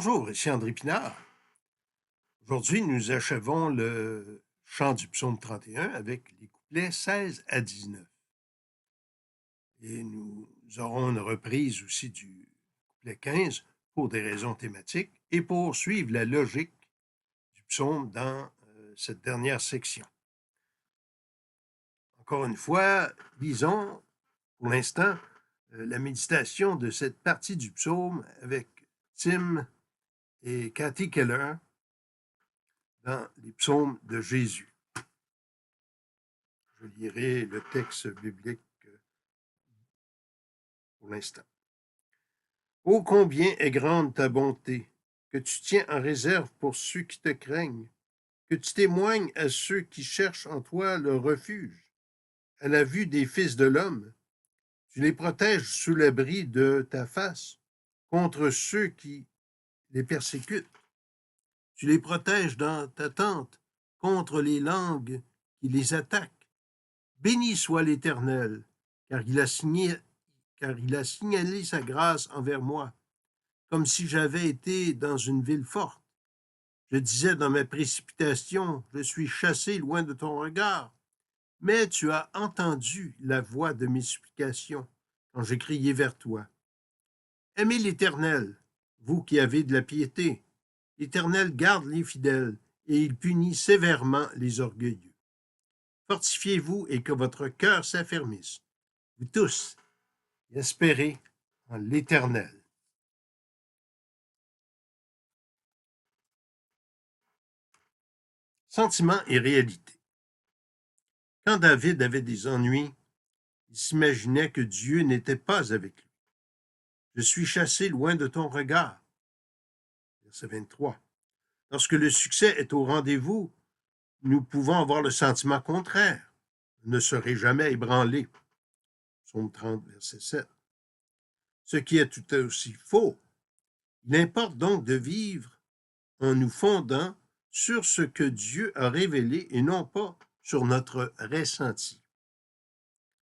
Bonjour, ici André Pinard. Aujourd'hui, nous achevons le chant du psaume 31 avec les couplets 16 à 19. Et nous aurons une reprise aussi du couplet 15 pour des raisons thématiques et pour suivre la logique du psaume dans cette dernière section. Encore une fois, lisons pour l'instant la méditation de cette partie du psaume avec Tim et Cathy Keller dans les psaumes de Jésus. Je lirai le texte biblique pour l'instant. Ô combien est grande ta bonté, que tu tiens en réserve pour ceux qui te craignent, que tu témoignes à ceux qui cherchent en toi le refuge. À la vue des fils de l'homme, tu les protèges sous l'abri de ta face, contre ceux qui les persécutent. Tu les protèges dans ta tente, contre les langues qui les attaquent. Béni soit l'Éternel, car il a signalé sa grâce envers moi, comme si j'avais été dans une ville forte. Je disais dans ma précipitation, je suis chassé loin de ton regard. Mais tu as entendu la voix de mes supplications quand j'ai crié vers toi. Aimez l'Éternel, vous qui avez de la piété. L'Éternel garde les fidèles et il punit sévèrement les orgueilleux. Fortifiez-vous et que votre cœur s'affermisse. Vous tous, espérez en l'Éternel. Sentiments et réalité. Quand David avait des ennuis, il s'imaginait que Dieu n'était pas avec lui. Je suis chassé loin de ton regard. Verset 23. Lorsque le succès est au rendez-vous, nous pouvons avoir le sentiment contraire. Je ne serai jamais ébranlé. Psaume 30, verset 7. Ce qui est tout aussi faux. Il importe donc de vivre en nous fondant sur ce que Dieu a révélé et non pas sur notre ressenti.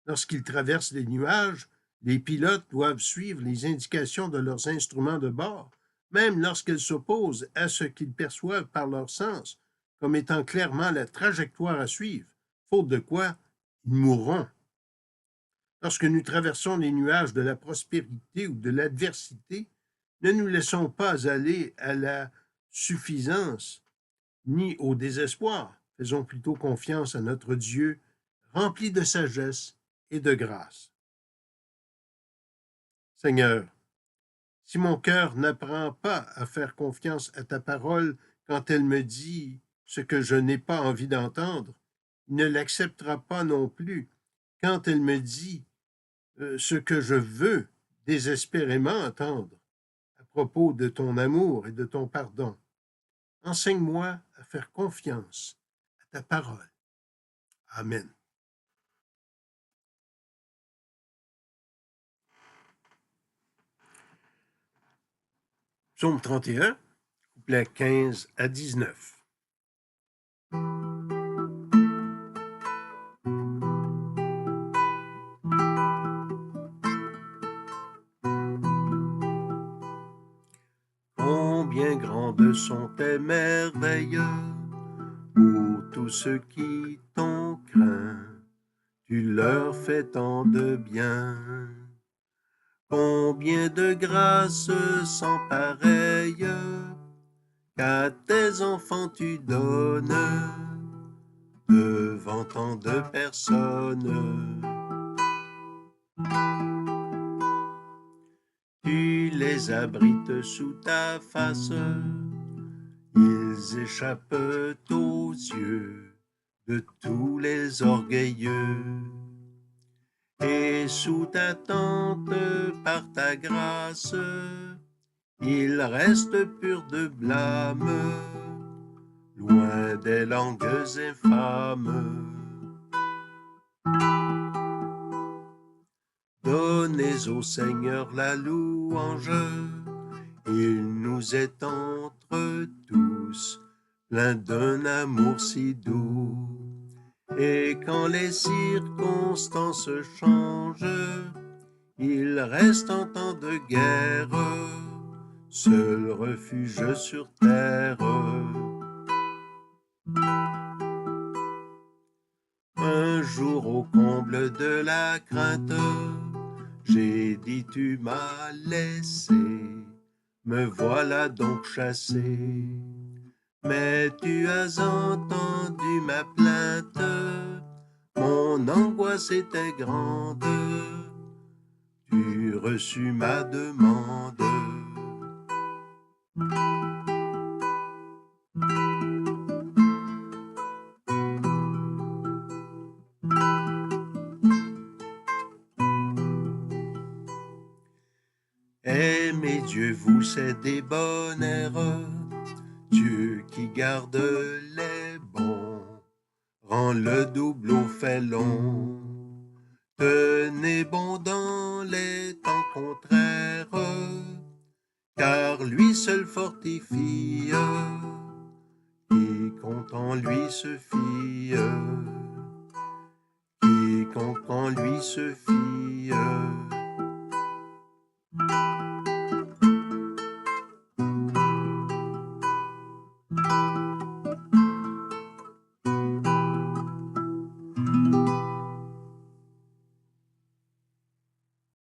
Lorsqu'ils traversent les nuages, les pilotes doivent suivre les indications de leurs instruments de bord, même lorsqu'elles s'opposent à ce qu'ils perçoivent par leur sens, comme étant clairement la trajectoire à suivre, faute de quoi ils mourront. Lorsque nous traversons les nuages de la prospérité ou de l'adversité, ne nous laissons pas aller à la suffisance ni au désespoir. Faisons plutôt confiance à notre Dieu, rempli de sagesse et de grâce. Seigneur, si mon cœur n'apprend pas à faire confiance à ta parole quand elle me dit ce que je n'ai pas envie d'entendre, il ne l'acceptera pas non plus quand elle me dit ce que je veux désespérément entendre à propos de ton amour et de ton pardon. Enseigne-moi à faire confiance à ta parole. Amen. Psaume 31, couplets 15 à 19. Combien grandes sont tes merveilles pour tous ceux qui t'ont craint. Tu leur fais tant de bien. Combien de grâces sans pareilles qu'à tes enfants tu donnes devant tant de personnes. Tu les abrites sous ta face, ils échappent aux yeux de tous les orgueilleux. Et sous ta tente, par ta grâce, ils restent purs de blâme, loin des langues infâmes. Donnez au Seigneur la louange, il nous est entre tous, plein d'un amour si doux. Et quand les circonstances changent, il reste en temps de guerre seul refuge sur terre. Un jour au comble de la crainte, j'ai dit tu m'as laissé, me voilà donc chassé. Mais tu as entendu ma plainte, mon angoisse était grande, tu reçus ma demande. Aimez Dieu, vous c'est des bonheurs, Dieu qui garde les bons, rend le double au félon. Tenez bon dans les temps contraires, car lui seul fortifie, quiconque en lui se fie, quiconque en lui se fie.